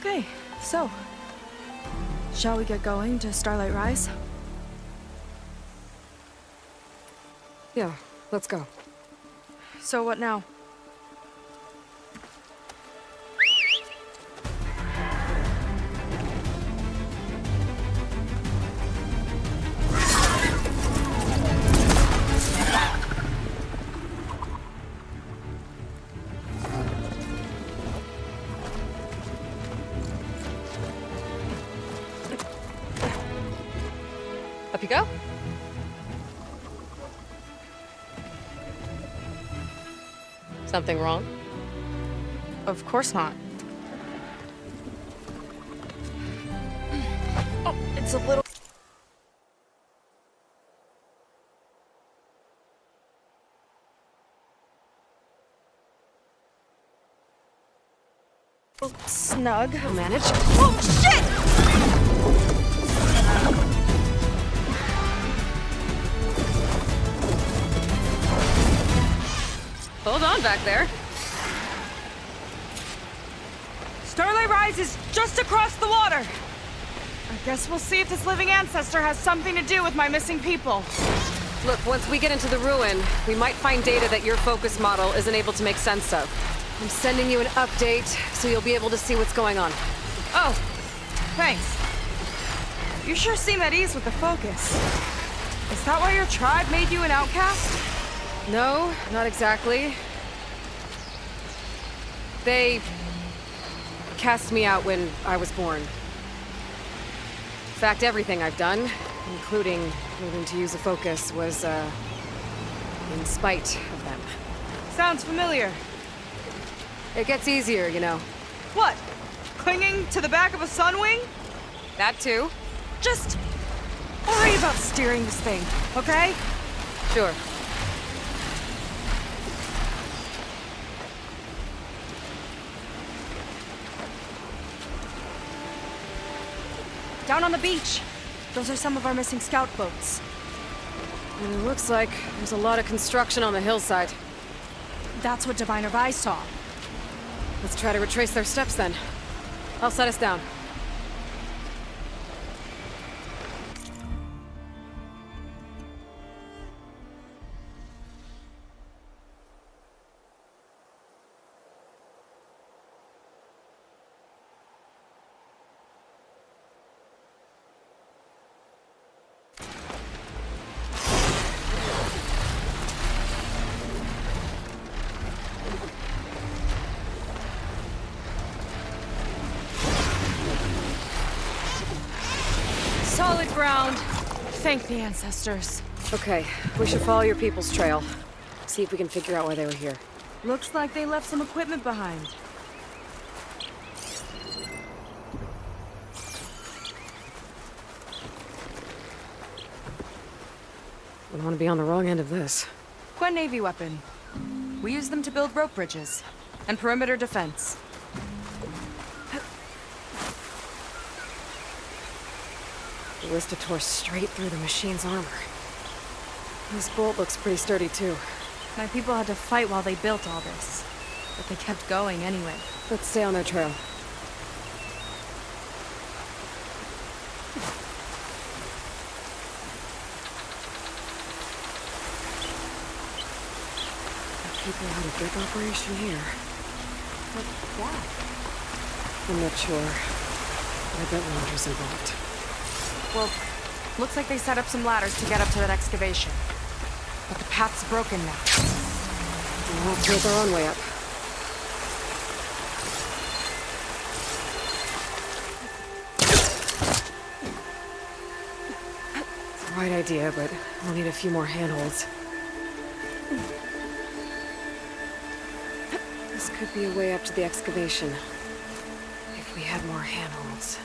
Okay, so, shall we get going to Starlight Rise? Yeah, let's go. So what now? Up you go. Something wrong? Of course not. Oh, it's a little snug. I'll manage. Oh, shit! Hold on back there. Starlight Rise is just across the water. I guess we'll see if this living ancestor has something to do with my missing people. Look, once we get into the ruin, we might find data that your focus model isn't able to make sense of. I'm sending you an update, so you'll be able to see what's going on. Oh, thanks. You sure seem at ease with the focus. Is that why your tribe made you an outcast? No, not exactly. They cast me out when I was born. In fact, everything I've done, including moving to use a focus, was, in spite of them. Sounds familiar. It gets easier, you know. What? Clinging to the back of a sunwing? That too. Just worry about steering this thing, okay? Sure. Down on the beach. Those are some of our missing scout boats. And it looks like there's a lot of construction on the hillside. That's what Diviner Vi saw. Let's try to retrace their steps then. I'll set us down. Solid ground. Thank the ancestors. Okay, we should follow your people's trail. See if we can figure out why they were here. Looks like they left some equipment behind. I don't want to be on the wrong end of this. Quen Navy weapon. We use them to build rope bridges and perimeter defense. The Ballista tore straight through the machine's armor. This bolt looks pretty sturdy too. My people had to fight while they built all this, but they kept going anyway. Let's stay on their trail. People had a big operation here. What's that? I'm not sure. I bet Ranger's involved. Well, looks like they set up some ladders to get up to that excavation. But the path's broken now. We'll have to make our own way up. It's the right idea, but we'll need a few more handholds. This could be a way up to the excavation. If we had more handholds.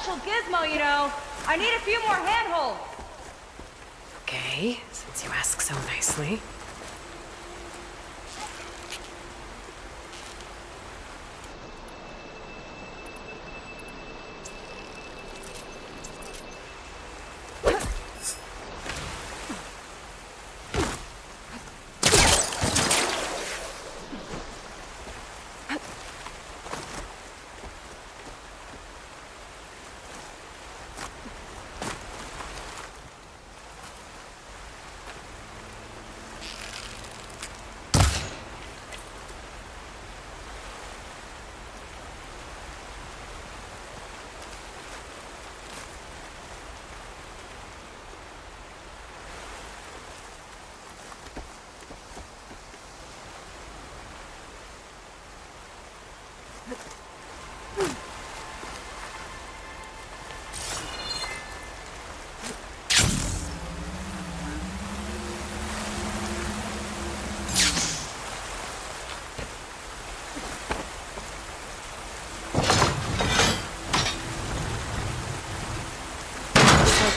special gizmo, you know. I need a few more handholds. Okay, since you ask so nicely.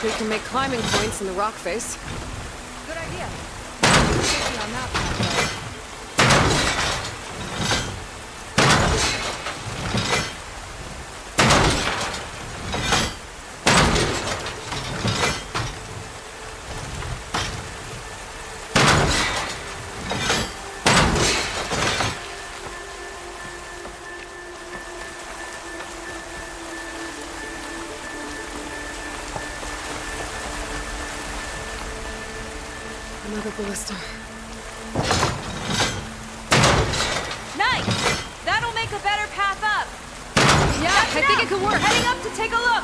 We can make climbing points in the rock face. Good idea. Safety on that one. Another ballista. Nice! That'll make a better path up. Yeah, I think it could work. Heading up to take a look.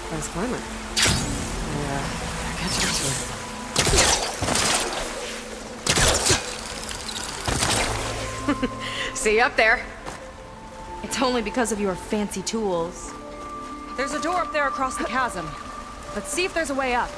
Fast climber. I catch up to it. See you up there. It's only because of your fancy tools. There's a door up there across the chasm. Let's see if there's a way up.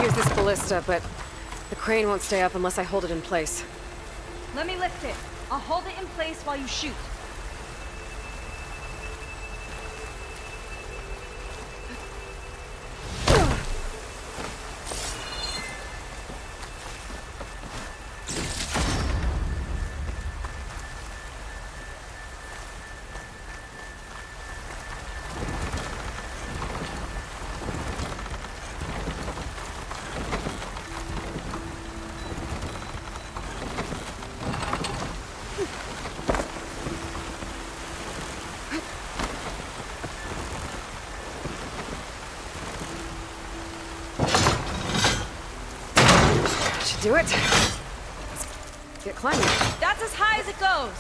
Use this ballista, but the crane won't stay up unless I hold it in place. Let me lift it. I'll hold it in place while you shoot. Do it. Let's get climbing. That's as high as it goes.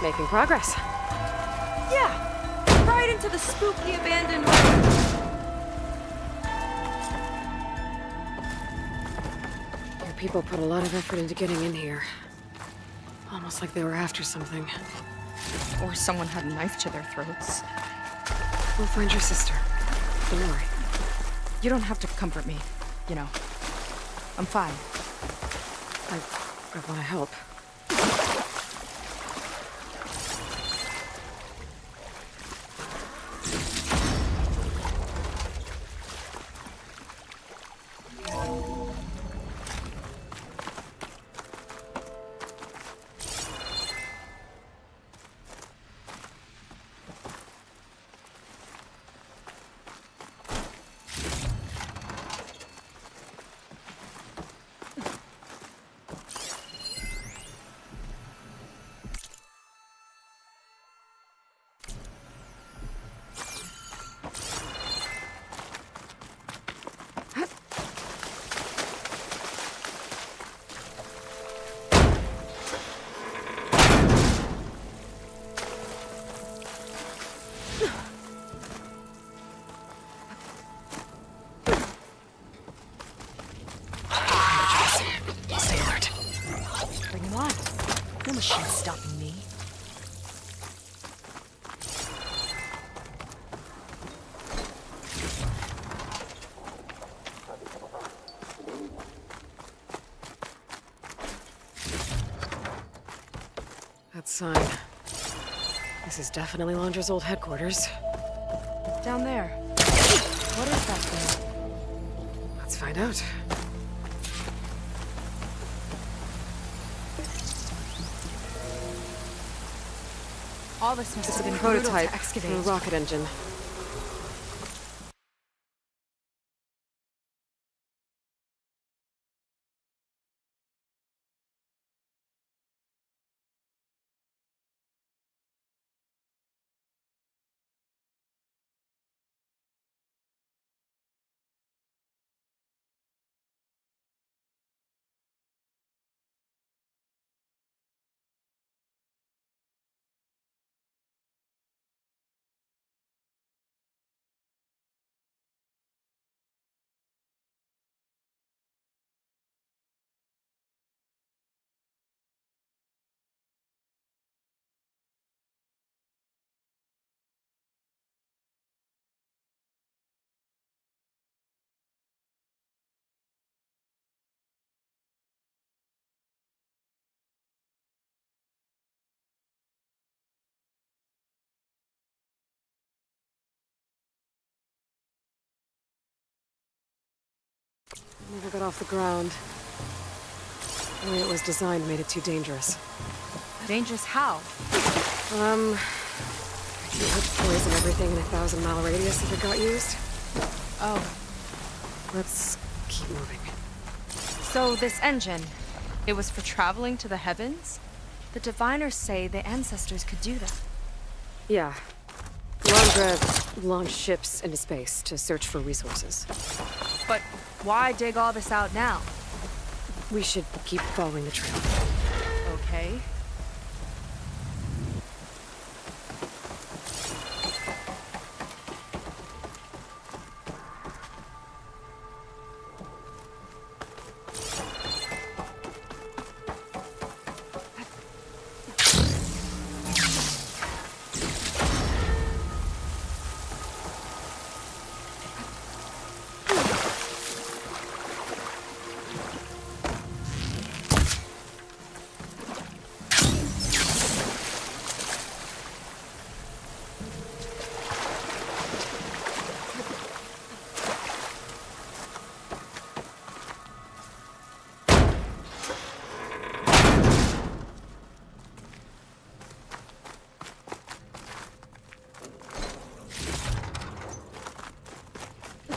Making progress. Yeah, right into the spooky abandoned room. People put a lot of effort into getting in here. Almost like they were after something. Or someone had a knife to their throats. We'll find your sister. Don't worry. You don't have to comfort me, you know. I'm fine. I want to help. machine's stopping me. That sign. This is definitely Londra's old headquarters. Down there. What is that thing? Let's find out. All this must It's have a been brutal prototype to for excavate. a rocket engine. Never got off the ground. The way it was designed made it too dangerous. Dangerous how? You would poison everything in a 1,000-mile radius if it got used. Oh, Let's keep moving. so this engine, it was for traveling to the heavens? The diviners say the ancestors could do that. Yeah. Londra launched ships into space to search for resources. But why dig all this out now? We should keep following the trail. Okay.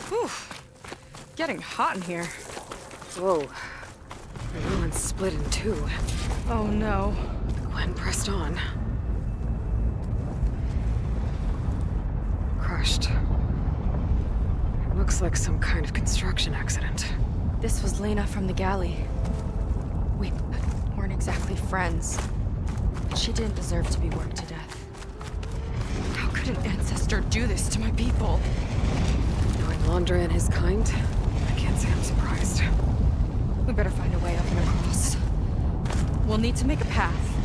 Whew. Getting hot in here. Whoa. The ruins split in two. Oh no. Gwen pressed on. Crushed. It looks like some kind of construction accident. This was Lena from the galley. We weren't exactly friends. But she didn't deserve to be worked to death. How could an ancestor do this to my people? Knowing Londra and his kind, I can't say I'm surprised. We better find a way up and across. We'll need to make a path.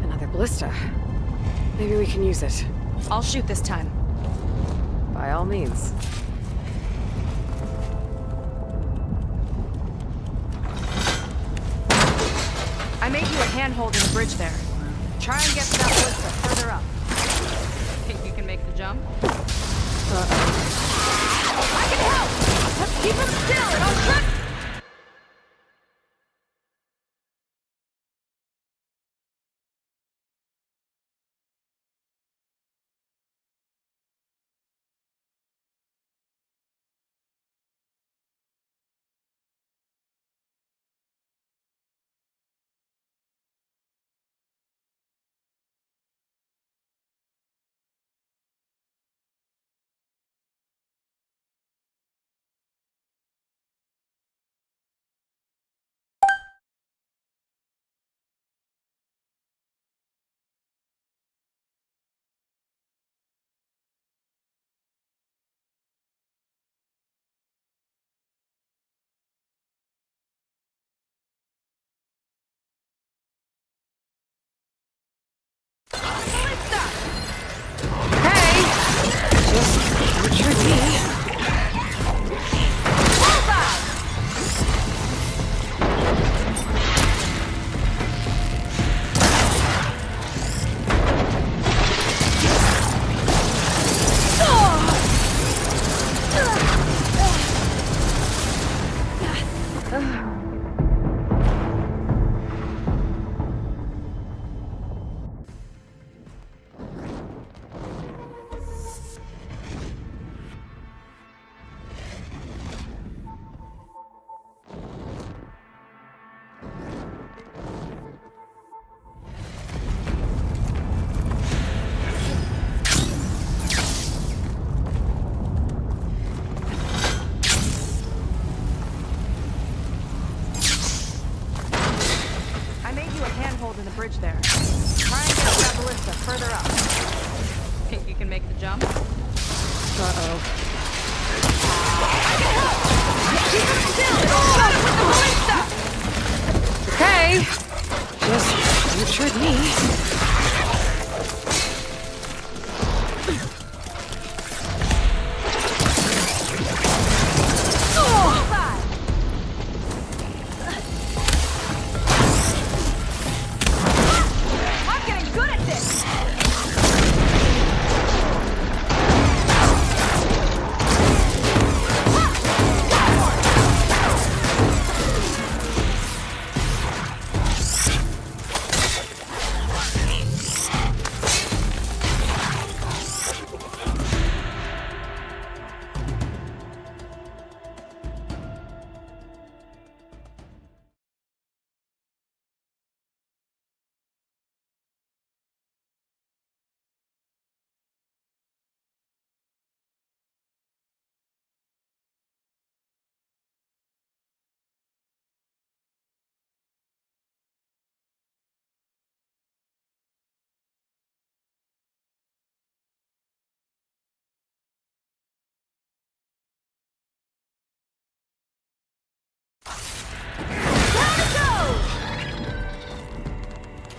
Another ballista. Maybe we can use it. I'll shoot this time. By all means. I made you a handhold in the bridge there. Try and get to that ballista further up. Think you can make the jump? I can help! Just keep him still and I'll try. hold in the bridge there. Try and get that ballista further up. Think you can make the jump? Uh-oh. Keep him still! It'll shut it with the ballista! Okay. Just reassured me. I'm getting good at this!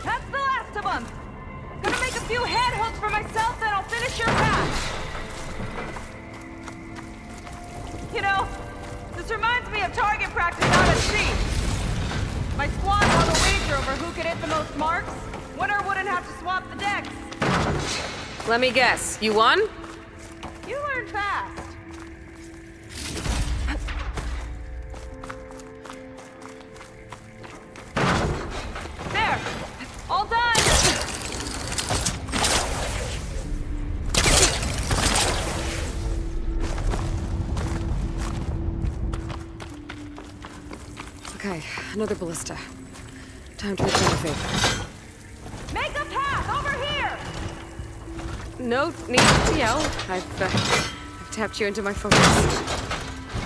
That's the last of them! Gonna make a few head hooks for myself, then I'll finish your path! You know, this reminds me of target practice out at sea. My squad held a wager over who could hit the most marks. Winner wouldn't have to swap the decks. Let me guess. You won? You learn fast. There! All done! Okay, another ballista. Time to return the favor. Make a path over here! No need to yell. I've tapped you into my focus.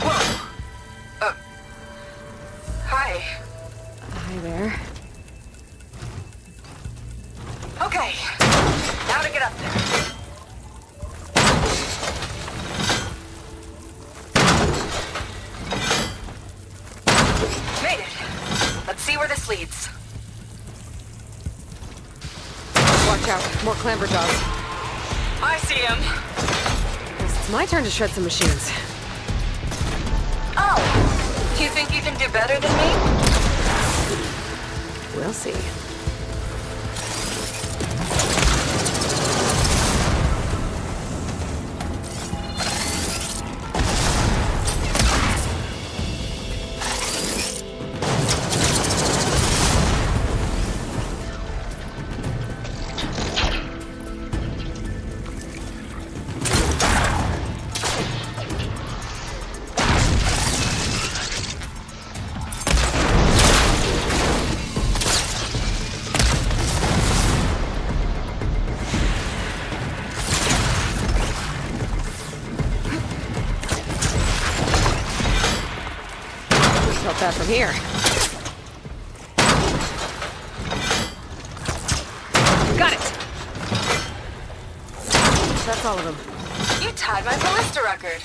Whoa! Hi. Hi there. Okay, now to get up there. Made it. Let's see where this leads. Watch out. More clamberjaws. I see him. It's my turn to shred some machines. Oh, do you think you can do better than me? We'll see. Felt that from here. Got it! That's all of them. You tied my ballista record.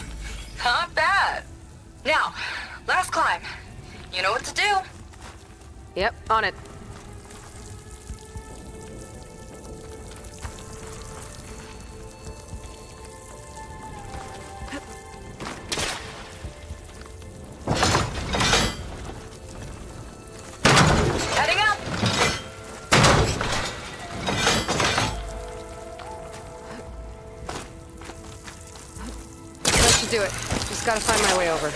Not bad. Now, last climb. You know what to do. Yep, on it. Heading up. That should do it. Just gotta find my way over.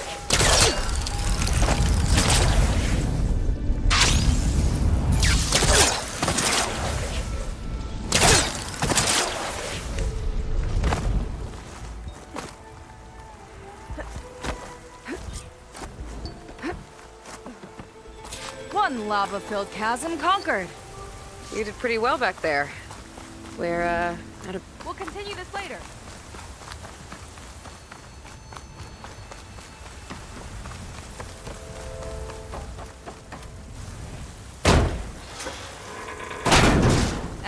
One lava-filled chasm conquered. You did pretty well back there. We're, at a... We'll continue this later.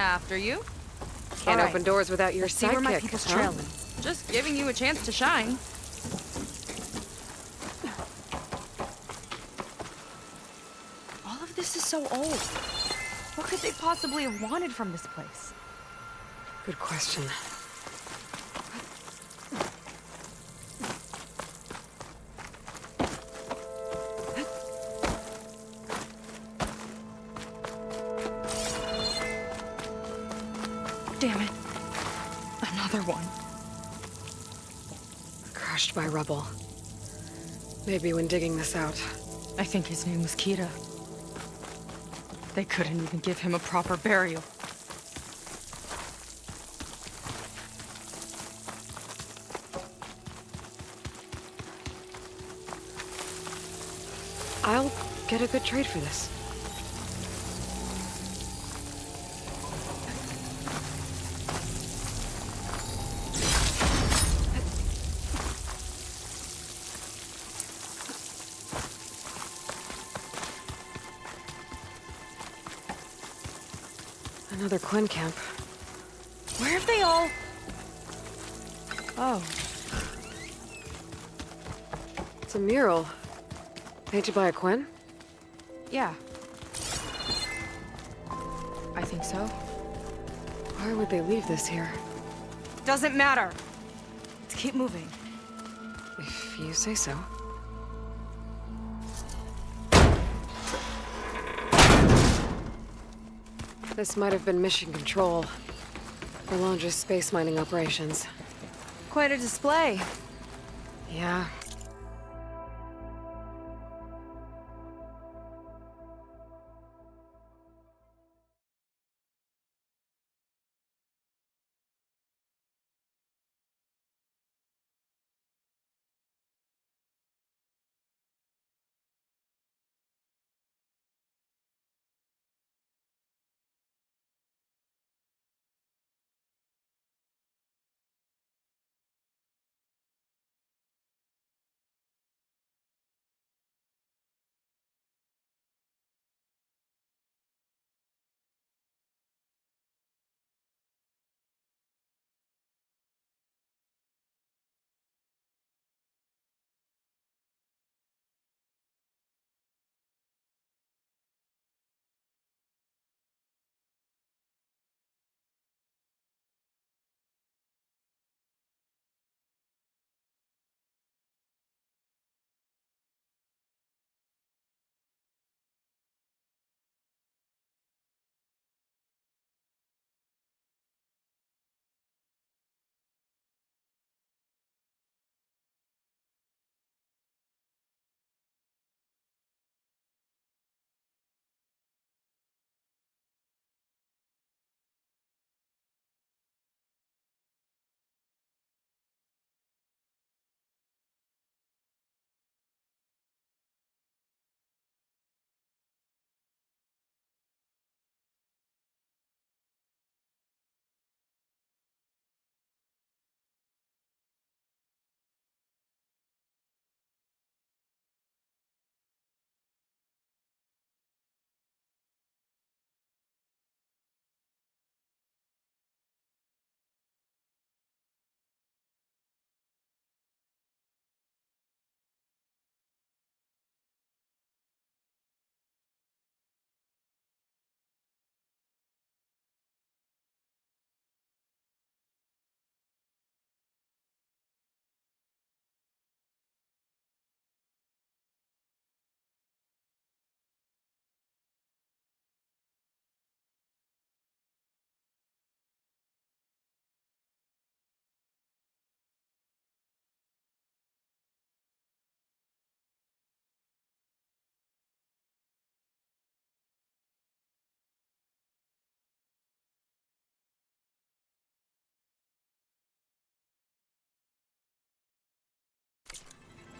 After you. Can't All right. open doors without your Let's see where my sidekick, people's huh? trailing. Just giving you a chance to shine. All of this is so old. What could they possibly have wanted from this place? Good question. Damn it. Another one. Crushed by rubble. Maybe when digging this out. I think his name was Kira. They couldn't even give him a proper burial. I'll get a good trade for this. Another Quinn camp. Where have they all... Oh. It's a mural. Painted by a Quinn? Yeah. I think so. Why would they leave this here? Doesn't matter. Let's keep moving. If you say so. This might have been mission control. For Londra's space mining operations. Quite a display. Yeah.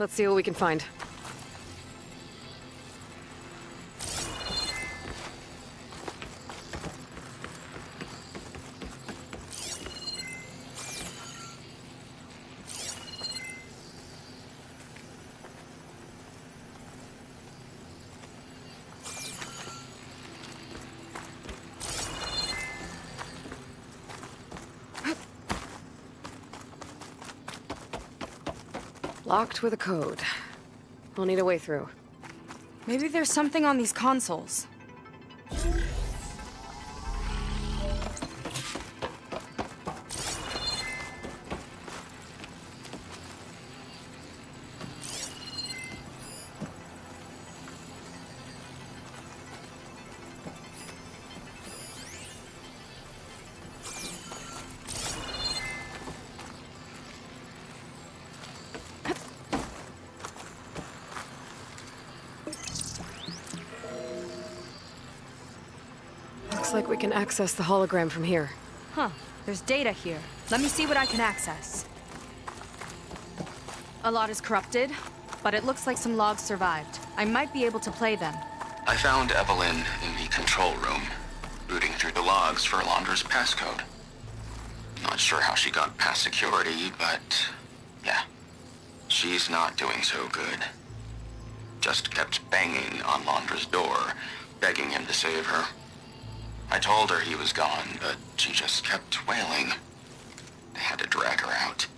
Let's see what we can find. Locked with a code. We'll need a way through. Maybe there's something on these consoles. Looks like we can access the hologram from here. Huh. There's data here. Let me see what I can access. A lot is corrupted, but it looks like some logs survived. I might be able to play them. I found Evelyn in the control room, rooting through the logs for Alondra's passcode. Not sure how she got past security, but yeah, she's not doing so good. Just kept banging on Alondra's door, begging him to save her. I told her he was gone, but she just kept wailing. I had to drag her out.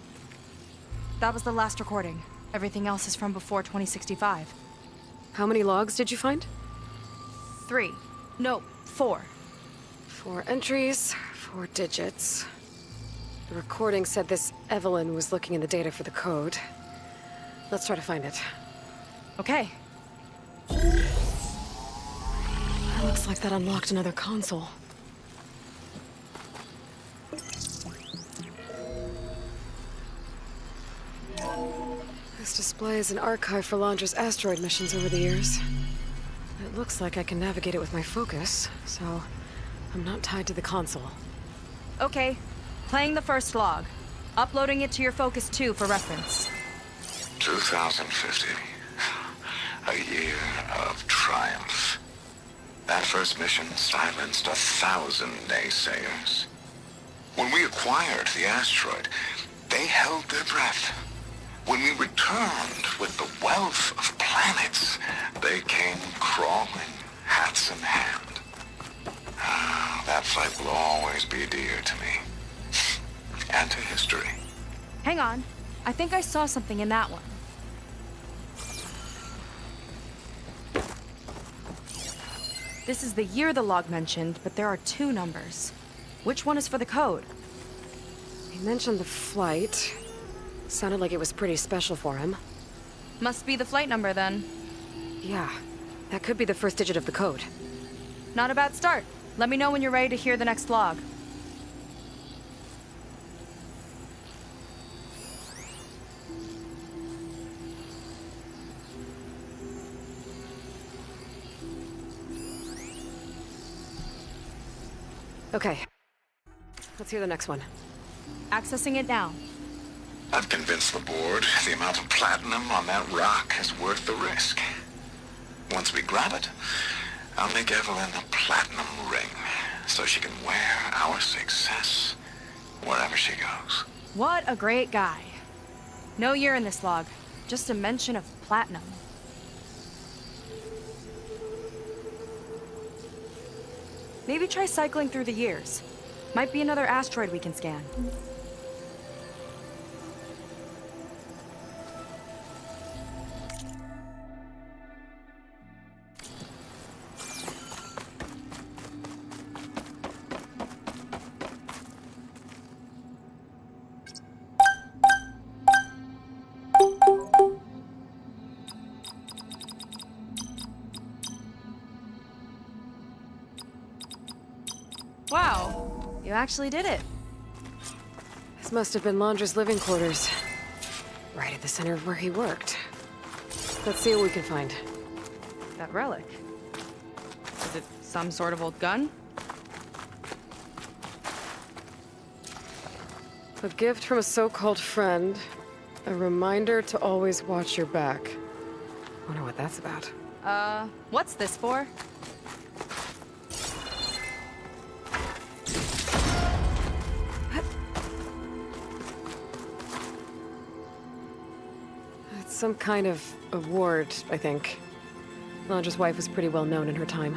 That was the last recording. Everything else is from before 2065. How many logs did you find? 3. No, 4. 4 entries, 4 digits. The recording said this Evelyn was looking in the data for the code. Let's try to find it. Okay. Looks like that unlocked another console. This displays an archive for Alondra's asteroid missions over the years. It looks like I can navigate it with my focus, so I'm not tied to the console. Okay. Playing the first log. Uploading it to your Focus 2 for reference. 2050. A year of triumph. That first mission silenced 1,000 naysayers. When we acquired the asteroid, they held their breath. When we returned with the wealth of planets, they came crawling, hats in hand. Ah, that fight will always be dear to me. And to history. Hang on. I think I saw something in that one. This is the year the log mentioned, but there are 2 numbers. Which one is for the code? He mentioned the flight. Sounded like it was pretty special for him. Must be the flight number then. Yeah, that could be the first digit of the code. Not a bad start. Let me know when you're ready to hear the next log. Okay. Let's hear the next one. Accessing it now. I've convinced the board the amount of platinum on that rock is worth the risk. Once we grab it, I'll make Evelyn a platinum ring so she can wear our success wherever she goes. What a great guy. No year in this log. Just a mention of platinum. Maybe try cycling through the years. Might be another asteroid we can scan. Wow, you actually did it. This must have been Alondra's living quarters. Right at the center of where he worked. Let's see what we can find. That relic. Is it some sort of old gun? A gift from a so-called friend. A reminder to always watch your back. Wonder what that's about. What's this for? It's some kind of award, I think. Alondra's wife was pretty well known in her time.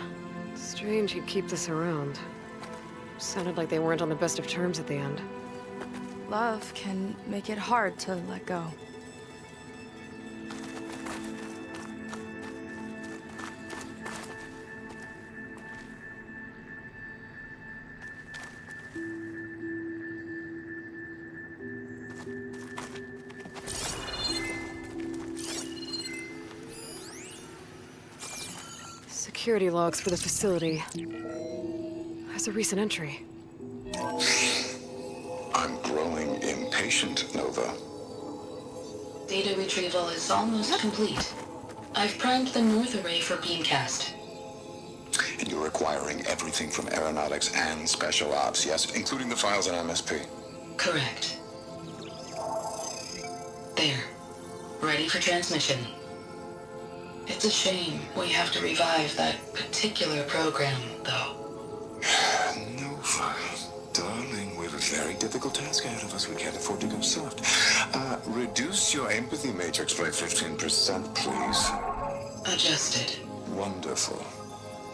Strange he'd keep this around. Sounded like they weren't on the best of terms at the end. Love can make it hard to let go. security logs for the facility. There's a recent entry. I'm growing impatient, Nova. Data retrieval is almost complete. I've primed the north array for beamcast. And you're acquiring everything from aeronautics and special ops, yes? Including the files on MSP. Correct. There. Ready for transmission. It's a shame we have to revive that particular program, though. Nova, darling, we have a very difficult task ahead of us. We can't afford to go soft. Reduce your empathy matrix by 15%, please. Adjusted. Wonderful.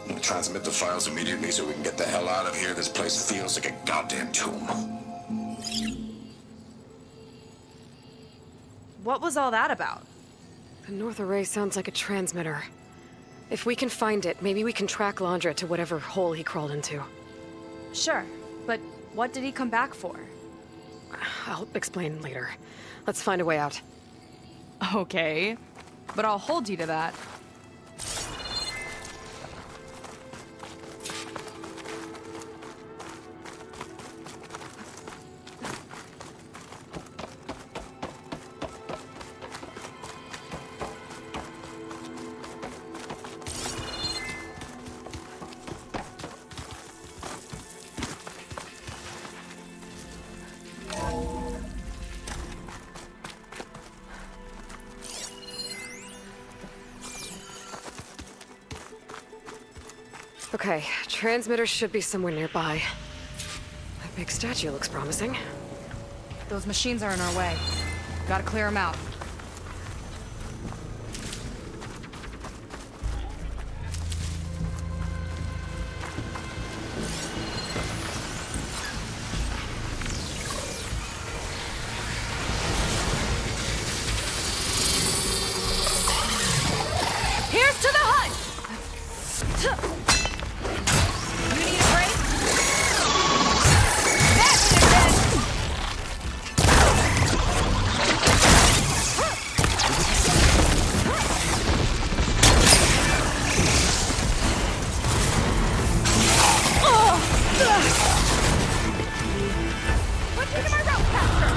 Now transmit the files immediately so we can get the hell out of here. This place feels like a goddamn tomb. What was all that about? The north array sounds like a transmitter. If we can find it, maybe we can track Landra to whatever hole he crawled into. Sure, but what did he come back for? I'll explain later. Let's find a way out. Okay, but I'll hold you to that. Okay, transmitter should be somewhere nearby. That big statue looks promising. Those machines are in our way. Gotta clear them out. Here's to the hunt! You need a break? That's it then! What's taking my route faster?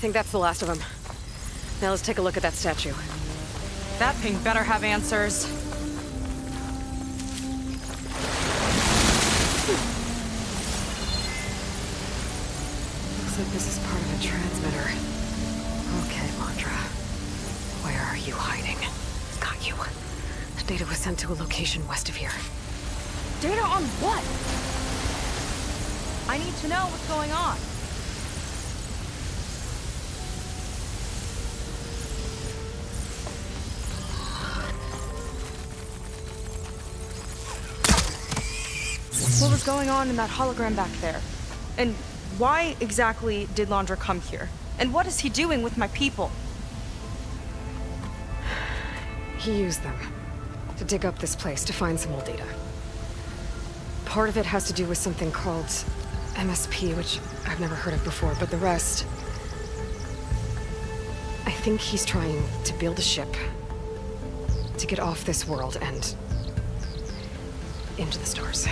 think that's the last of them. Now let's take a look at that statue. That thing better have answers. Looks like this is part of a transmitter. Okay, Landra. Where are you hiding? Got you. Data was sent to a location west of here. Data on what? I need to know what's going on. What was going on in that hologram back there? And why exactly did Landra come here? And what is he doing with my people? He used them to dig up this place to find some old data. Part of it has to do with something called MSP, which I've never heard of before, but the rest... I think he's trying to build a ship to get off this world and into the stars.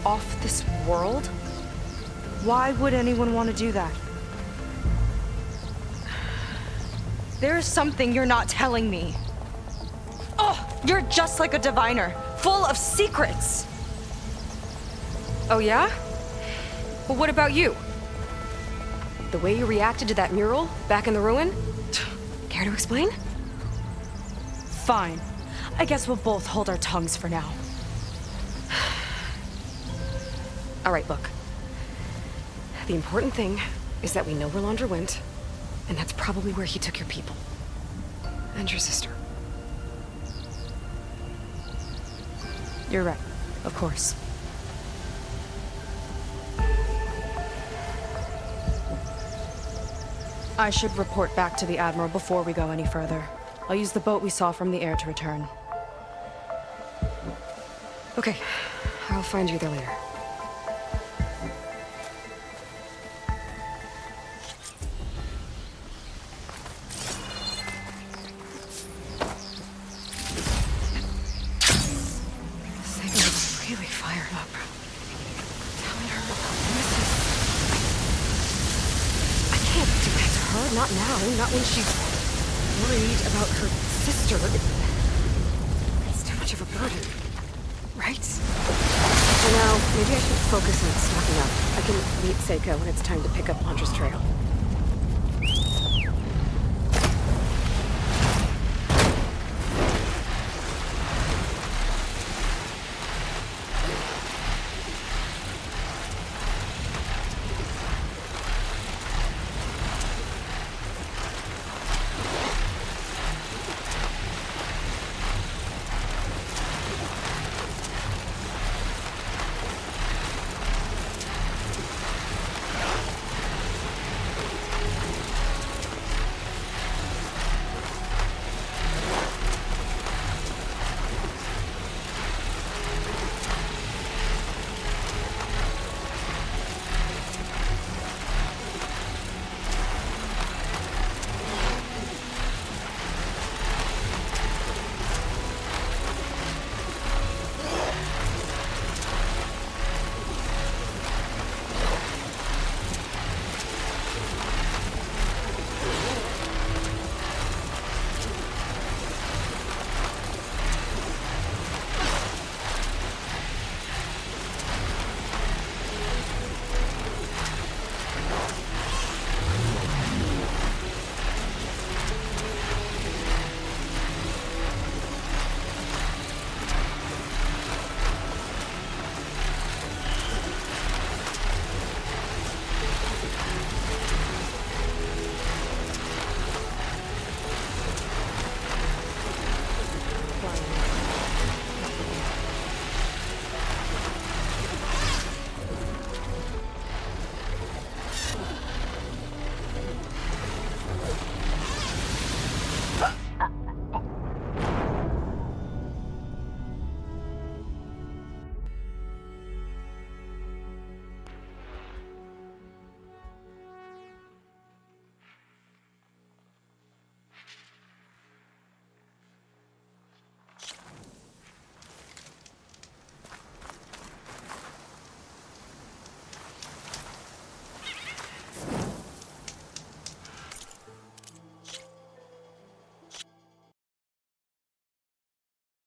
Off this world? Why would anyone want to do that? There's something you're not telling me. Oh, you're just like a diviner, full of secrets. Oh yeah? Well, what about you? The way you reacted to that mural back in the ruin? Care to explain? Fine. I guess we'll both hold our tongues for now. All right, look. The important thing is that we know where Landra went, and that's probably where he took your people. And your sister. You're right, of course. I should report back to the Admiral before we go any further. I'll use the boat we saw from the air to return. Okay, I'll find you there later. Really fired up. Telling her this is... I can't do that to her. Not now. Not when she's worried about her sister. It's too much of a burden. Right? For now, maybe I should focus on stocking up. I can meet Seika when it's time to pick up Landra's trail.